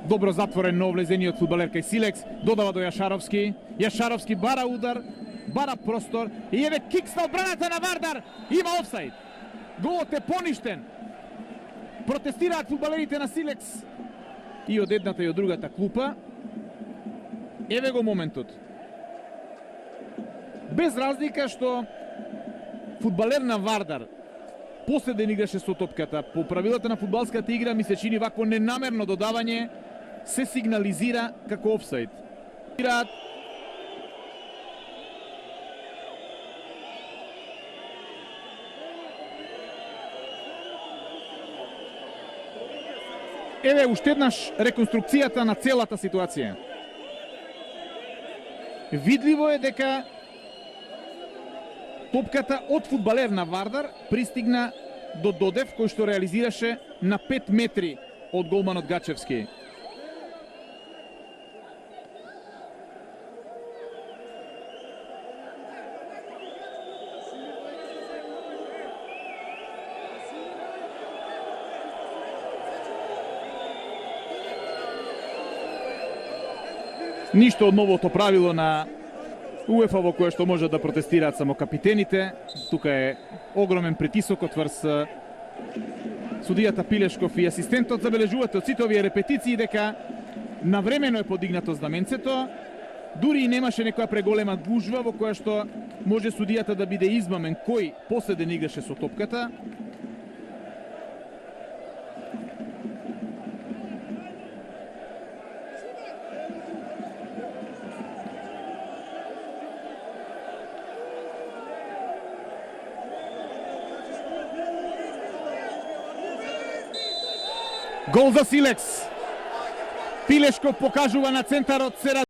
Добро затворен нов влезени од фудбалер кај Силекс, додава до Јашаровски. Јашаровски бара удар, бара простор и еве кикс на одбраната на Вардар. Има офсайд. Голот е поништен. Протестираат фудбалерите на Силекс и од едната и од другата клупа. Еве го моментот. Без разлика што фудбалер на Вардар последен играше со топката, по правилата на фудбалската игра ми се чини вакво ненамерно додавање се сигнализира како офсайд. Еве уште еднаш реконструкцијата на целата ситуација. Видливо е дека топката од фудбалер на Вардар пристигна до Додев, кој што реализираше на 5 метри од голманот Гачевски. Ништо од новото правило на УЕФА во кое што може да протестираат само капитените. Тука е огромен притисок од врз судијата Пилешков и асистентот. Забележувате од сите овие репетиции дека навремено е подигнато знаменцето. Дури и немаше некоја преголема гужва во која што може судијата да биде измамен кој последен играше со топката. Гол за Силекс. Пилешков покажува на центарот, се